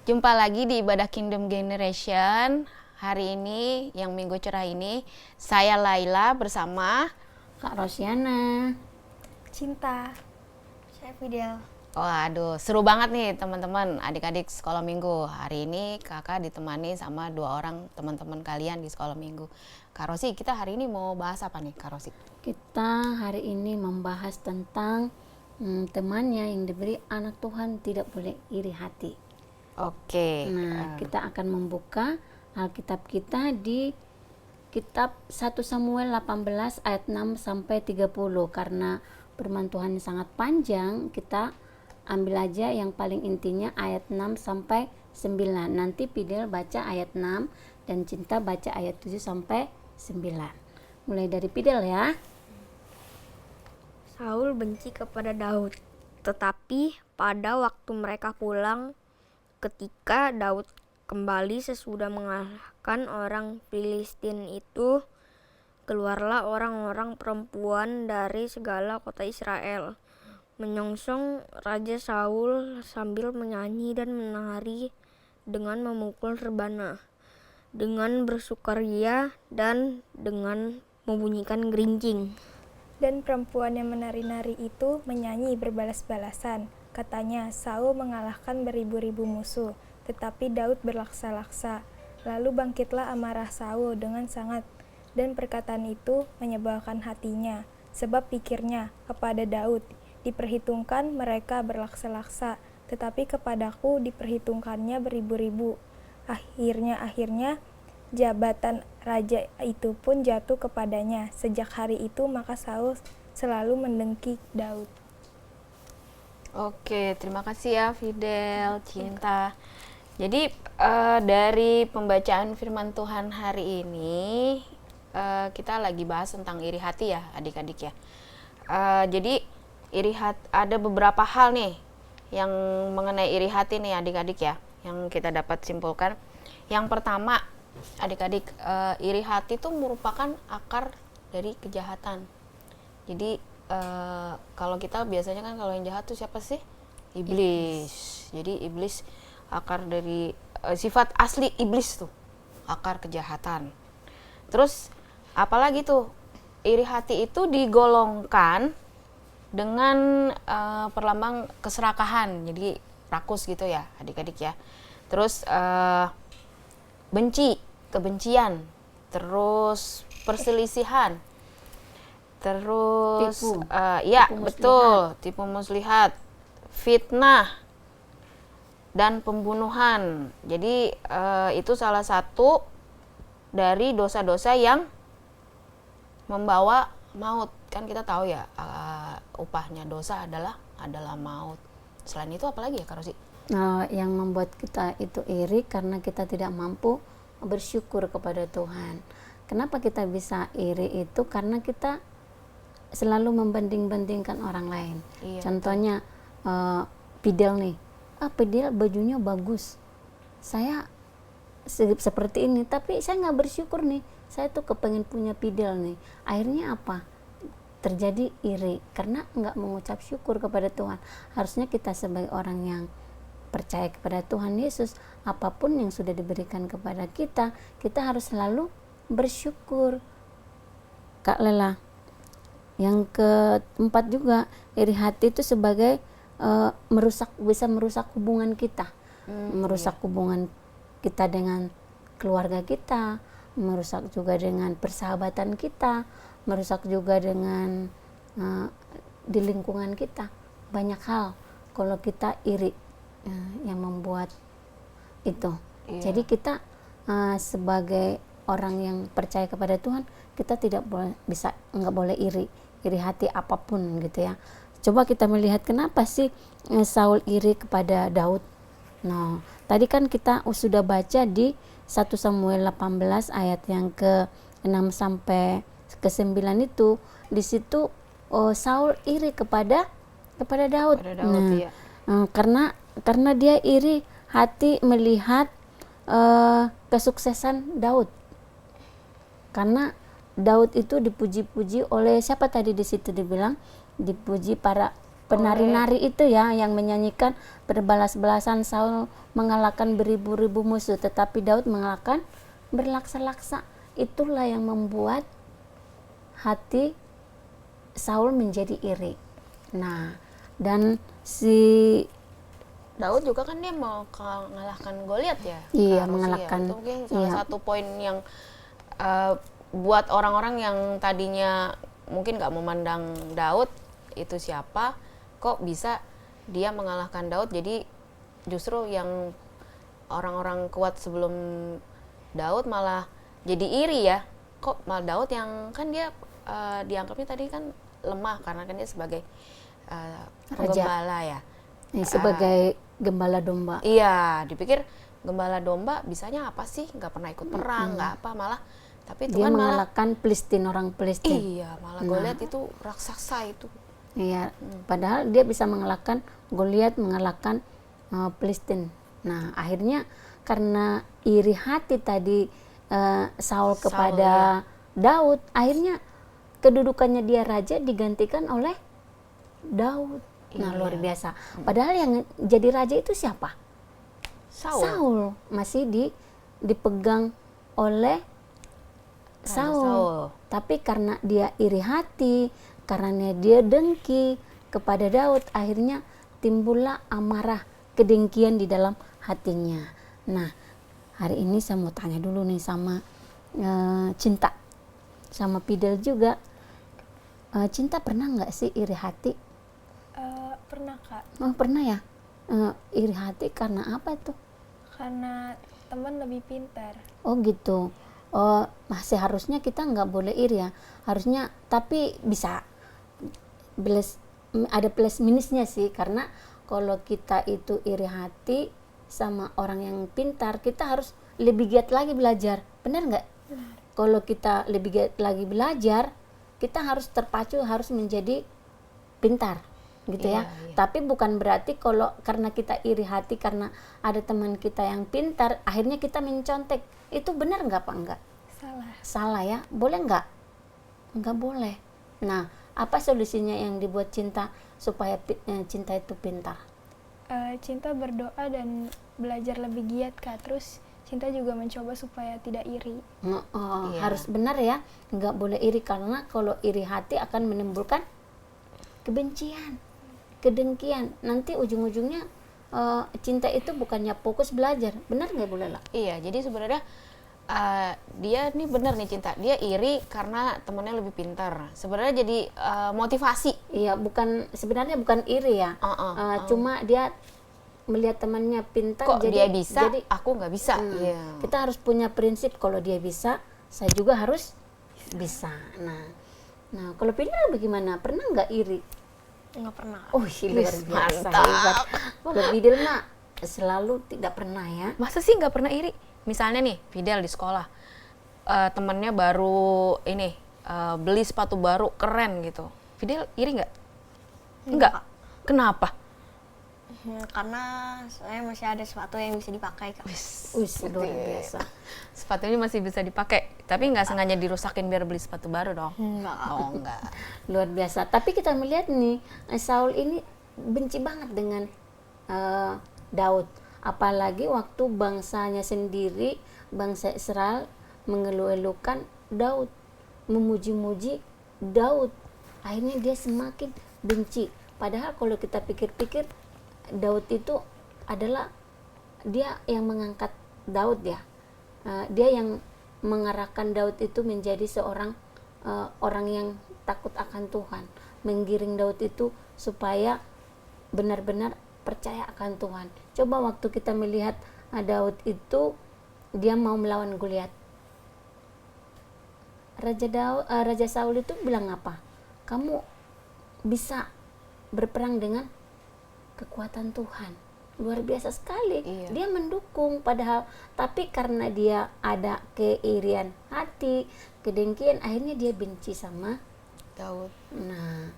Jumpa lagi di Ibadah Kingdom Generation. Hari ini, yang minggu cerah ini, saya Laila bersama Kak Rosiana, Cinta, saya Fidel. Waduh, seru banget nih teman-teman, adik-adik sekolah minggu. Hari ini kakak ditemani sama 2 orang teman-teman kalian di sekolah minggu. Kak Rosi, kita hari ini mau bahas apa nih Kak Rosi? kita hari ini membahas tentang temannya yang diberi anak Tuhan tidak boleh iri hati. Oke. Nah, kita akan membuka Alkitab kita di kitab 1 Samuel 18 ayat 6 sampai 30. Karena firman Tuhan sangat panjang, kita ambil aja yang paling intinya ayat 6 sampai 9. Nanti Fidel baca ayat 6 dan Cinta baca ayat 7 sampai 9. Mulai dari Fidel ya. Saul benci kepada Daud, tetapi pada waktu mereka pulang, ketika Daud kembali sesudah mengalahkan orang Filistin itu, keluarlah orang-orang perempuan dari segala kota Israel, menyongsong Raja Saul sambil menyanyi dan menari dengan memukul rebana, dengan bersukaria dan dengan membunyikan gerincing. Dan perempuan yang menari-nari itu menyanyi berbalas-balasan. Katanya, Saul mengalahkan beribu-ribu musuh, tetapi Daud berlaksa-laksa. Lalu bangkitlah amarah Saul dengan sangat, dan perkataan itu menyebalkan hatinya, sebab pikirnya kepada Daud, diperhitungkan mereka berlaksa-laksa, tetapi kepadaku diperhitungkannya beribu-ribu. Akhirnya, jabatan raja itu pun jatuh kepadanya. Sejak hari itu maka Saul selalu mendengki Daud. Oke, terima kasih ya Fidel, Cinta. Jadi dari pembacaan firman Tuhan hari ini kita lagi bahas tentang iri hati ya adik-adik ya. Jadi ada beberapa hal nih yang mengenai iri hati nih adik-adik ya, yang kita dapat simpulkan. Yang pertama adik-adik, iri hati itu merupakan akar dari kejahatan. Jadi kalau kita biasanya kan kalau yang jahat tuh siapa sih? Iblis. Jadi iblis akar dari sifat asli iblis tuh, akar kejahatan. Terus apalagi tuh, iri hati itu digolongkan dengan perlambang keserakahan, jadi rakus gitu ya adik-adik ya. Terus kebencian, terus perselisihan, terus Tipu. ya Tipu betul, tipu muslihat, fitnah, dan pembunuhan. Jadi itu salah satu dari dosa-dosa yang membawa maut. Kan kita tahu ya, upahnya dosa adalah maut. Selain itu apalagi ya Kak Rosi? Yang membuat kita itu iri karena kita tidak mampu bersyukur kepada Tuhan. Kenapa kita bisa iri itu? Karena kita selalu membanding-bandingkan orang lain. Iya, Contohnya Fidel nih, Fidel bajunya bagus, saya seperti ini, tapi saya nggak bersyukur nih, saya tuh kepengen punya Fidel nih. Akhirnya apa? Terjadi iri karena nggak mengucap syukur kepada Tuhan. Harusnya kita sebagai orang yang percaya kepada Tuhan Yesus, apapun yang sudah diberikan kepada kita, kita harus selalu bersyukur. Kak Lela, yang keempat juga, iri hati itu sebagai bisa merusak hubungan kita, merusak hubungan kita dengan keluarga kita, merusak juga dengan persahabatan kita, merusak juga dengan di lingkungan kita. Banyak hal kalau kita iri yang membuat itu. Iya. Jadi kita sebagai orang yang percaya kepada Tuhan, kita nggak boleh iri hati apapun gitu ya. Coba kita melihat kenapa sih Saul iri kepada Daud. Nah, tadi kan kita sudah baca di 1 Samuel 18 ayat yang ke-6 sampai ke-9 itu. Di situ Saul iri kepada Daud. Iya. Karena dia iri hati melihat kesuksesan Daud. Karena Daud itu dipuji-puji oleh siapa tadi di situ dibilang? Dipuji para penari-nari itu ya yang menyanyikan berbalas-balasan, Saul mengalahkan beribu-ribu musuh tetapi Daud mengalahkan berlaksa-laksa. Itulah yang membuat hati Saul menjadi iri. Nah, dan si Daud juga kan dia mau mengalahkan Goliat ya. Iya, Harus mengalahkan. Itu mungkin salah Iya. satu poin yang buat orang-orang yang tadinya mungkin nggak memandang Daud itu siapa, kok bisa dia mengalahkan Daud. Jadi justru yang orang-orang kuat sebelum Daud malah jadi iri ya. Kok malah Daud yang kan dia dianggapnya tadi kan lemah karena kan dia sebagai penggembala ya. sebagai gembala domba. Iya, dipikir gembala domba bisanya apa sih? Nggak pernah ikut perang, nggak apa, malah tapi Dia Tuhan malah mengalahkan Filistin, orang Filistin. iya, malah Goliat itu raksasa itu. Iya, padahal dia bisa mengalahkan Goliat, mengalahkan Filistin. Nah, akhirnya karena iri hati tadi Saul kepada Daud, akhirnya kedudukannya dia raja digantikan oleh Daud. Nah, luar biasa. Padahal yang jadi raja itu siapa? Saul. Masih dipegang oleh Saul. Tapi karena dia iri hati, karena dia dengki kepada Daud, akhirnya timbullah amarah, kedengkian di dalam hatinya. Nah, hari ini saya mau tanya dulu nih sama Cinta, sama Fidel juga. Cinta pernah nggak sih iri hati? Pernah Kak, Oh pernah ya. Iri hati karena apa tuh? karena teman lebih pintar. Oh gitu. Oh masih harusnya kita nggak boleh iri ya. Harusnya, tapi bisa ada plus minusnya sih, karena kalau kita itu iri hati sama orang yang pintar, kita harus lebih giat lagi belajar. Benar nggak? Kalau kita lebih giat lagi belajar, kita harus terpacu, harus menjadi pintar gitu ya. Tapi bukan berarti kalau karena kita iri hati karena ada teman kita yang pintar, akhirnya kita mencontek. Itu benar nggak Pak? Enggak. Salah ya. Boleh nggak? Nggak boleh. Nah, apa solusinya yang dibuat Cinta supaya Cinta itu pintar? Cinta berdoa dan belajar lebih giat Kak. Terus Cinta juga mencoba supaya tidak iri. Harus benar ya. Nggak boleh iri, karena kalau iri hati akan menimbulkan kebencian, kedengkian. Nanti ujung-ujungnya Cinta itu bukannya fokus belajar. Benar nggak Bu Lela? Iya, jadi sebenarnya dia nih bener nih Cinta, dia iri karena temennya lebih pintar. Sebenarnya jadi motivasi. Iya, sebenarnya bukan iri ya. Cuma dia melihat temannya pintar, Kok dia jadi bisa, aku nggak bisa. Iya. kita harus punya prinsip, kalau dia bisa, saya juga harus bisa. Nah kalau Fidel bagaimana? Pernah nggak iri? Nggak pernah. Oh luar biasa, hebat. Kalau Fidel mah selalu tidak pernah ya. Masa sih nggak pernah iri? Misalnya nih, Fidel di sekolah, temennya baru ini beli sepatu baru keren gitu. Fidel iri nggak? Enggak. Kenapa? Karena saya masih ada sepatu yang bisa dipakai Kak. Luar biasa. Sepatunya masih bisa dipakai, tapi nggak sengaja dirusakin biar beli sepatu baru dong? Enggak. Oh enggak. Luar biasa. Tapi kita melihat nih, Saul ini benci banget dengan Daud. Apalagi waktu bangsanya sendiri, bangsa Israel mengeluh-elukan Daud, memuji-muji Daud. Akhirnya dia semakin benci. Padahal kalau kita pikir-pikir, Daud itu adalah dia yang mengangkat Daud ya. Dia yang mengarahkan Daud itu menjadi seorang orang yang takut akan Tuhan, menggiring Daud itu supaya benar-benar percaya akan Tuhan. Coba waktu kita melihat Daud itu dia mau melawan Goliat, Raja Saul itu bilang apa? Kamu bisa berperang dengan kekuatan Tuhan. Luar biasa sekali. Iya. Dia mendukung, padahal tapi karena dia ada keirian hati, kedengkian, akhirnya dia benci sama Daud. Nah,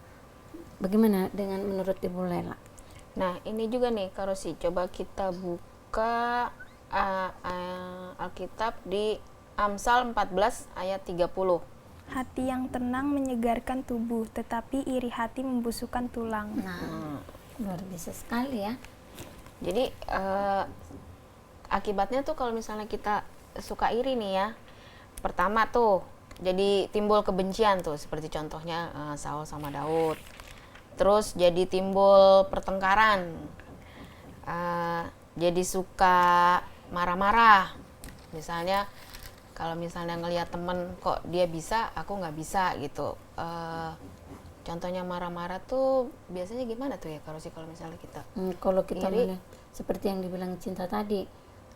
bagaimana dengan menurut Ibu Lela? Nah, ini juga nih, Karosi, coba kita buka Alkitab di Amsal 14 ayat 30. Hati yang tenang menyegarkan tubuh, tetapi iri hati membusukkan tulang. Nah, luar biasa sekali ya. Jadi akibatnya tuh kalau misalnya kita suka iri nih ya, pertama tuh jadi timbul kebencian tuh, seperti contohnya Saul sama Daud. Terus jadi timbul pertengkaran, jadi suka marah-marah. Misalnya kalau misalnya ngelihat temen kok dia bisa, aku nggak bisa gitu. Contohnya marah-marah tuh biasanya gimana tuh ya kalau misalnya kita Kalau kita iri? melihat seperti yang dibilang Cinta tadi,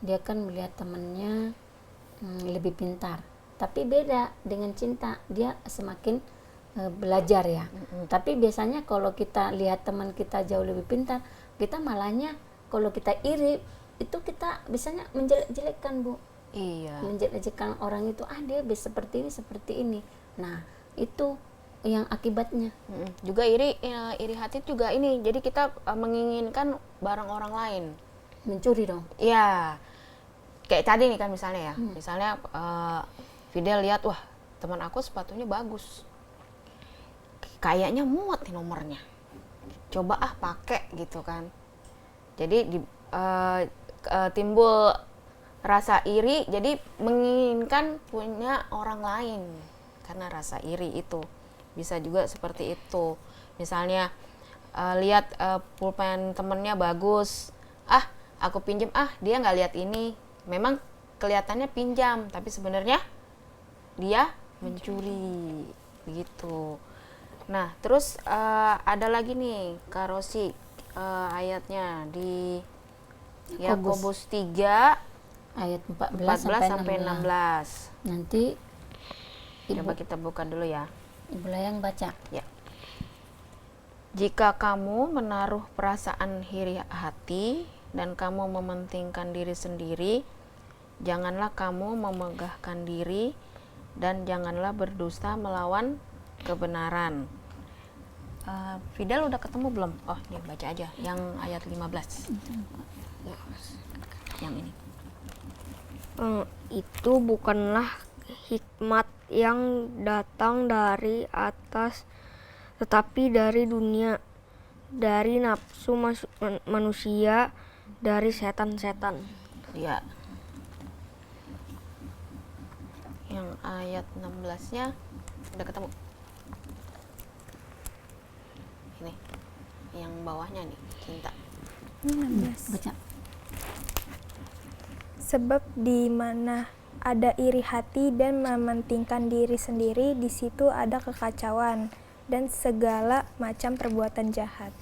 dia kan melihat temannya lebih pintar, tapi beda dengan Cinta, dia semakin belajar ya. Tapi biasanya kalau kita lihat teman kita jauh lebih pintar, kita malahnya kalau kita iri itu kita biasanya menjelek-jelekkan, Bu. Iya. Menjelek-jelekkan orang itu, dia bisa seperti ini. Nah, itu yang akibatnya. Juga iri, iri hati juga ini. Jadi kita menginginkan barang orang lain. Mencuri dong. Iya. Kayak tadi nih kan misalnya ya. Misalnya Fidel lihat, wah teman aku sepatunya bagus. Kayaknya muat nih nomornya. Coba pakai gitu kan. Jadi timbul rasa iri, jadi menginginkan punya orang lain karena rasa iri itu. Bisa juga seperti itu. Misalnya lihat pulpen temennya bagus, aku pinjem, dia nggak lihat ini. Memang kelihatannya pinjam, tapi sebenarnya dia mencuri gitu. Nah, terus ada lagi nih Kak Rosi, ayatnya di Yakobus 3 ayat 14 sampai 16. Nanti Coba kita buka dulu ya. Ibu Layang baca. Ya. Jika kamu menaruh perasaan iri hati dan kamu mementingkan diri sendiri, janganlah kamu memegahkan diri dan janganlah berdusta melawan kebenaran. Fidel udah ketemu belum? Oh, nih baca aja yang ayat 15. Yang ini. Itu bukanlah hikmat yang datang dari atas, tetapi dari dunia, dari nafsu manusia, dari setan-setan. Ya. Yang ayat 16-nya udah ketemu. Ini. Yang bawahnya nih, Cinta. 16. Baca. Sebab di mana ada iri hati dan mementingkan diri sendiri, di situ ada kekacauan dan segala macam perbuatan jahat.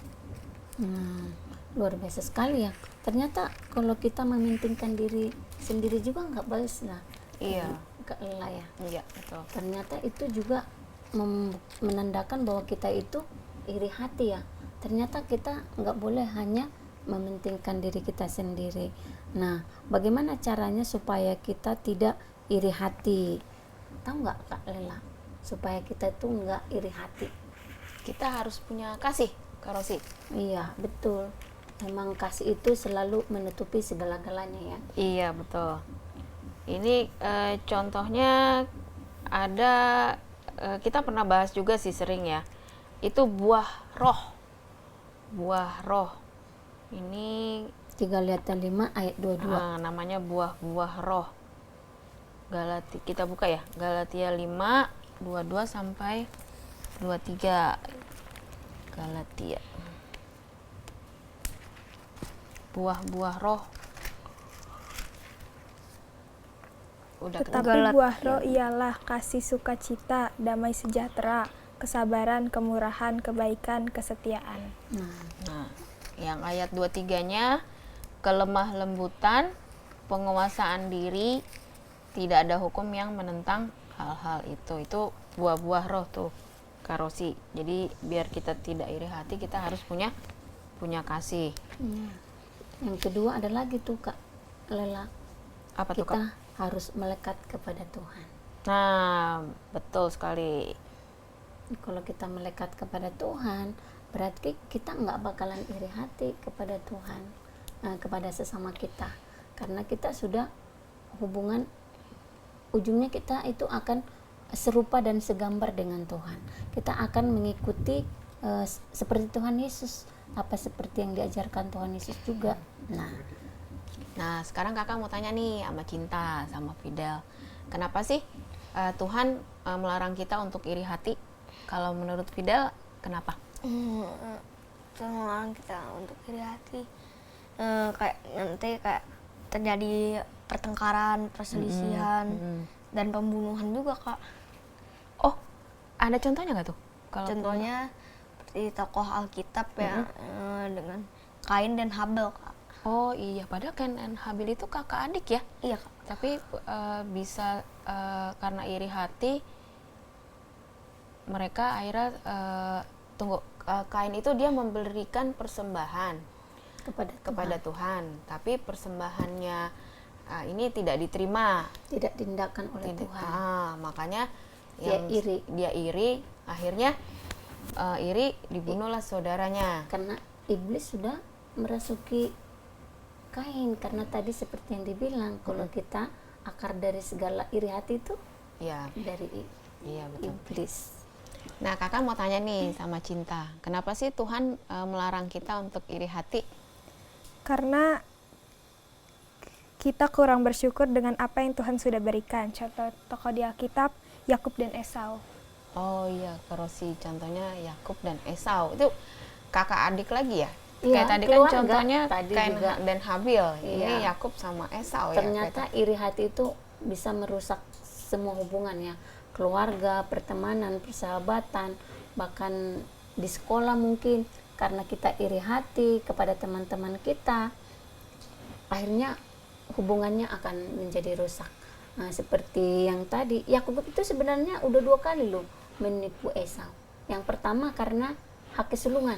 Luar biasa sekali ya. Ternyata kalau kita mementingkan diri sendiri juga nggak bagus lah. Iya. Nggak lelah ya. Iya, betul. Ternyata itu juga menandakan bahwa kita itu iri hati ya. Ternyata kita nggak boleh hanya mementingkan diri kita sendiri. Nah, bagaimana caranya supaya kita tidak iri hati? Tahu nggak Kak Lela? Supaya kita itu nggak iri hati. Kita harus punya kasih, Kak Rosi. Iya, betul. Memang kasih itu selalu menutupi segala-galanya ya. Iya, betul. Ini contohnya ada, kita pernah bahas juga sih sering ya. Itu buah roh. Buah roh. Ini 3 Galatia 5 ayat 22. namanya buah-buah roh. Kita buka ya. Galatia 5 22 sampai 23. Galatia. Buah-buah roh. Udah Tetapi buah roh ialah kasih sukacita, damai sejahtera, kesabaran, kemurahan, kebaikan, kesetiaan. Nah, yang ayat 23-nya kelemah lembutan, penguasaan diri, tidak ada hukum yang menentang hal-hal itu. Itu buah-buah roh tuh, Kak Rosi. Jadi biar kita tidak iri hati, kita harus punya kasih. Yang kedua ada lagi tuh Kak Lela. Apa tuh, Kak? Kita harus melekat kepada Tuhan. Nah, betul sekali. Kalau kita melekat kepada Tuhan, berarti kita nggak bakalan iri hati kepada Tuhan, kepada sesama kita, karena kita sudah hubungan, ujungnya kita itu akan serupa dan segambar dengan Tuhan. Kita akan mengikuti seperti Tuhan Yesus, apa seperti yang diajarkan Tuhan Yesus juga. Nah, sekarang kakak mau tanya nih sama Cinta, sama Fidel. Kenapa sih Tuhan melarang kita untuk iri hati? Kalau menurut Fidel, kenapa? Tuhan melarang kita untuk iri hati. Kayak nanti kayak terjadi pertengkaran, perselisihan, dan pembunuhan juga, Kak. Oh, ada contohnya nggak tuh? Kalau Contohnya seperti tokoh Alkitab ya, dengan Kain dan Habel, Kak. Oh iya, padahal Kain dan Habil itu kakak adik ya. Iya, Kak. Tapi bisa karena iri hati mereka akhirnya Kain itu dia memberikan persembahan kepada Tuhan, tapi persembahannya ini tidak diterima, Tidak diindahkan oleh Tuhan. makanya Dia dia iri, akhirnya iri, dibunuhlah saudaranya. Karena iblis sudah merasuki Kain, karena tadi seperti yang dibilang, kalau kita akar dari segala iri hati itu Ya, dari iya betul. iblis. Nah, kakak mau tanya nih sama Cinta, kenapa sih Tuhan melarang kita untuk iri hati? Karena kita kurang bersyukur dengan apa yang Tuhan sudah berikan. Contoh tokoh di Alkitab, Yakub dan Esau. Oh iya, Kerosi contohnya Yakub dan Esau. Itu kakak adik lagi ya? Iya, Kayak tadi kan keluarga. contohnya Tadi Kain juga. dan Habil. Ini Iya. Yakub sama Esau Ternyata ya. iri hati itu bisa merusak semua hubungan ya, keluarga, pertemanan, persahabatan, bahkan di sekolah mungkin karena kita iri hati kepada teman-teman kita, akhirnya hubungannya akan menjadi rusak. Nah, seperti yang tadi, Yakub itu sebenarnya udah 2 kali loh menipu Esau. Yang pertama karena hak kesulungan.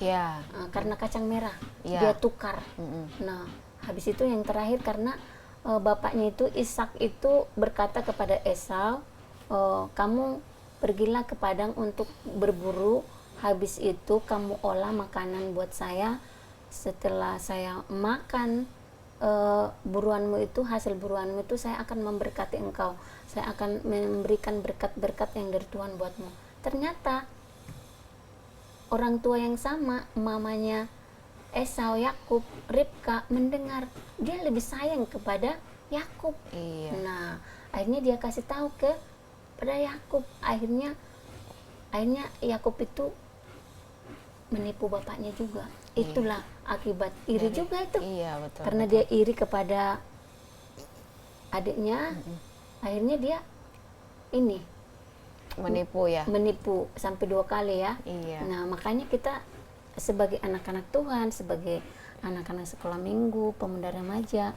Iya. Karena kacang merah, Iya. dia tukar. Nah, habis itu yang terakhir karena bapaknya itu Ishak itu berkata kepada Esau, kamu pergilah ke padang untuk berburu, habis itu kamu olah makanan buat saya. Setelah saya makan buruanmu itu, hasil buruanmu itu, saya akan memberkati engkau, saya akan memberikan berkat-berkat yang dari Tuhan buatmu. Ternyata orang tua yang sama, mamanya Esau, Yakub, Ribka, mendengar dia lebih sayang kepada Yakub. Iya. Nah, akhirnya dia kasih tahu pada Yakub. Akhirnya Yakub itu menipu bapaknya juga. Itulah akibat iri juga itu. Iya, betul. Karena dia iri kepada adiknya, akhirnya dia menipu ya. menipu sampai 2 kali ya. Iya. Nah, makanya kita sebagai anak-anak Tuhan, sebagai anak-anak sekolah minggu, pemuda remaja,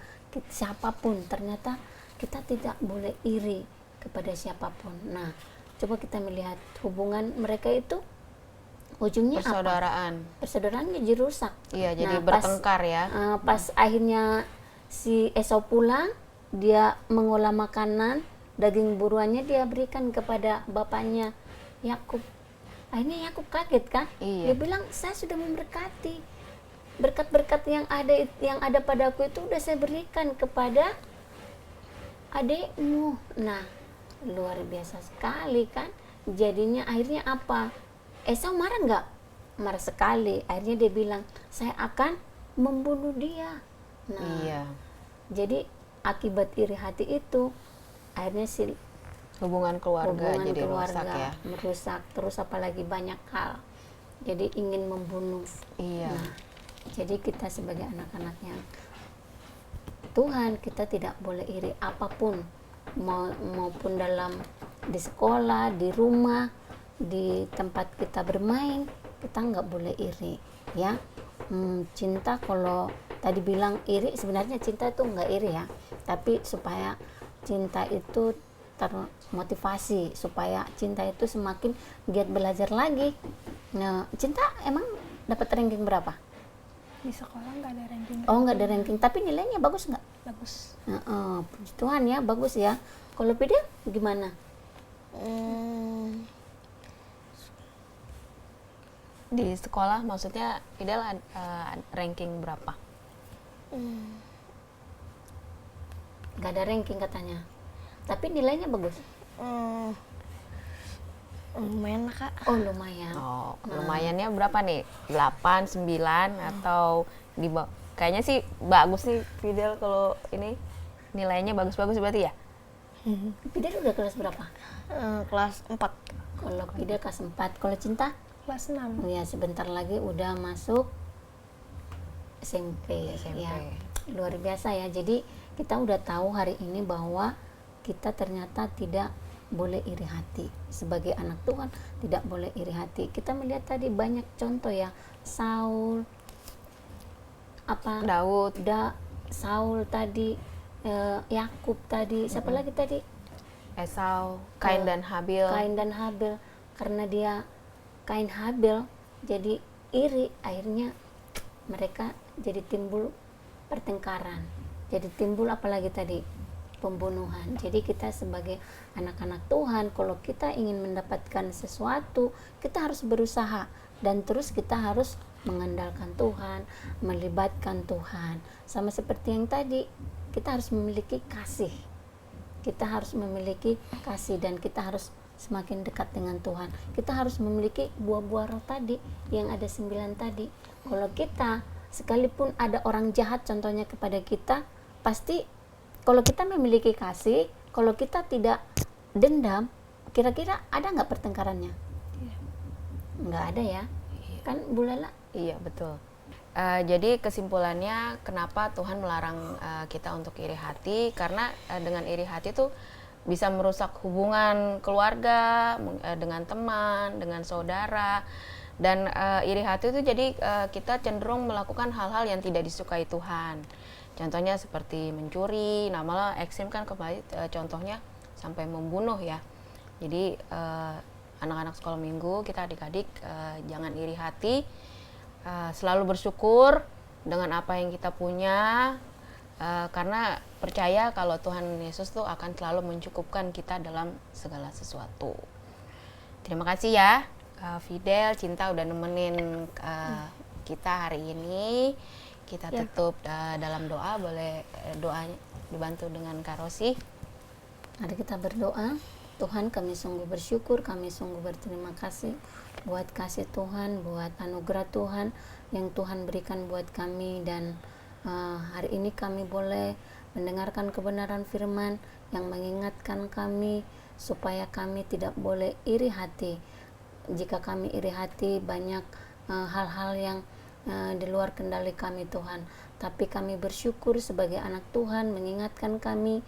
siapapun, ternyata kita tidak boleh iri kepada siapapun. Nah, coba kita melihat hubungan mereka itu ujungnya apa? Persaudaraan. Persaudaraannya jadi rusak. Iya, jadi Nah, bertengkar ya. Pas akhirnya si Esau pulang, dia mengolah makanan, daging buruannya dia berikan kepada bapaknya Yakub. Akhirnya Yakub kaget kan? Iya. Dia bilang, saya sudah memberkati, berkat-berkat yang ada padaku itu udah saya berikan kepada adikmu. Nah, luar biasa sekali kan? Jadinya akhirnya apa? Esau marah nggak? Marah sekali. Akhirnya dia bilang, saya akan membunuh dia. Nah, Iya. jadi akibat iri hati itu akhirnya si Hubungan keluarga hubungan jadi keluarga rusak ya. merusak, terus apalagi banyak hal, jadi ingin membunuh. Iya. Nah, jadi kita sebagai anak-anaknya Tuhan, kita tidak boleh iri apapun, maupun dalam di sekolah, di rumah, di tempat kita bermain, kita nggak boleh iri ya. Cinta, kalau tadi bilang iri, sebenarnya cinta itu nggak iri ya, tapi supaya cinta itu termotivasi, supaya cinta itu semakin giat belajar lagi. Nah, Cinta emang dapat ranking berapa? Di sekolah nggak ada ranking. Oh, nggak ada ranking, tapi nilainya bagus nggak? Bagus. Puji Tuhan ya, bagus ya. Kalau Pidel gimana? Di sekolah maksudnya Fidel ranking berapa? Nggak ada ranking katanya, tapi nilainya bagus. Lumayan lah, Kak. Oh lumayan. Oh, lumayannya berapa nih? 8, 9 atau di kayaknya sih bagus nih Fidel kalau ini nilainya bagus-bagus berarti ya? Fidel udah kelas berapa? Kelas 4. Kalau Fidel kelas 4. Kalau Cinta? Kelas 6. Ya sebentar lagi udah masuk SMP. SMP. Ya, luar biasa ya. Jadi kita udah tahu hari ini bahwa kita ternyata tidak boleh iri hati. Sebagai anak Tuhan tidak boleh iri hati. Kita melihat tadi banyak contoh ya. Saul, Daud, Saul tadi, Yakub tadi, siapa lagi tadi? Esau, Kain dan Habil. Kain dan Habil. Karena dia Kain Habil jadi iri, akhirnya mereka jadi timbul pertengkaran. Jadi timbul apalagi tadi pembunuhan. Jadi kita sebagai anak-anak Tuhan, kalau kita ingin mendapatkan sesuatu, kita harus berusaha dan terus kita harus mengandalkan Tuhan, melibatkan Tuhan. Sama seperti yang tadi, kita harus memiliki kasih. Kita harus memiliki kasih dan kita harus semakin dekat dengan Tuhan. Kita harus memiliki buah-buah roh tadi yang ada 9 tadi. Kalau kita sekalipun ada orang jahat contohnya kepada kita, pasti kalau kita memiliki kasih, kalau kita tidak dendam, kira-kira ada nggak pertengkarannya? Nggak ada ya, kan Bu Lela? Iya betul. Jadi kesimpulannya kenapa Tuhan melarang kita untuk iri hati, karena dengan iri hati tuh bisa merusak hubungan keluarga, dengan teman, dengan saudara, dan iri hati itu jadi kita cenderung melakukan hal-hal yang tidak disukai Tuhan. Contohnya seperti mencuri, nah malah ekstrim kan kembali contohnya sampai membunuh ya. Jadi anak-anak sekolah minggu, kita adik-adik jangan iri hati, selalu bersyukur dengan apa yang kita punya, karena percaya kalau Tuhan Yesus tuh akan selalu mencukupkan kita dalam segala sesuatu. Terima kasih ya Fidel, Cinta udah nemenin kita hari ini. Kita tutup dalam doa, boleh doanya dibantu dengan Kak Rosi. Mari kita berdoa. Tuhan, kami sungguh bersyukur, kami sungguh berterima kasih buat kasih Tuhan, buat anugerah Tuhan yang Tuhan berikan buat kami, dan hari ini kami boleh mendengarkan kebenaran firman yang mengingatkan kami supaya kami tidak boleh iri hati. Jika kami iri hati, banyak hal-hal yang di luar kendali kami Tuhan, tapi kami bersyukur sebagai anak Tuhan mengingatkan kami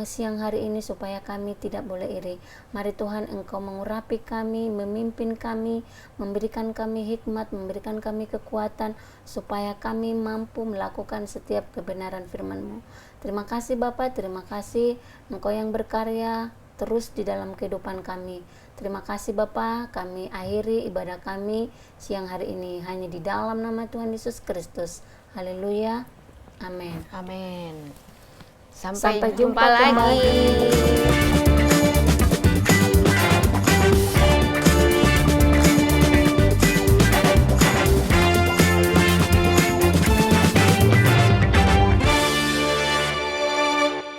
siang hari ini supaya kami tidak boleh iri. Mari Tuhan Engkau mengurapi kami, memimpin kami, memberikan kami hikmat, memberikan kami kekuatan supaya kami mampu melakukan setiap kebenaran firman-Mu. Terima kasih Bapa, terima kasih Engkau yang berkarya terus di dalam kehidupan kami. Terima kasih Bapa, kami akhiri ibadah kami siang hari ini hanya di dalam nama Tuhan Yesus Kristus. Haleluya. Amin. Amin. Sampai Sampai jumpa jumpa lagi. kembali.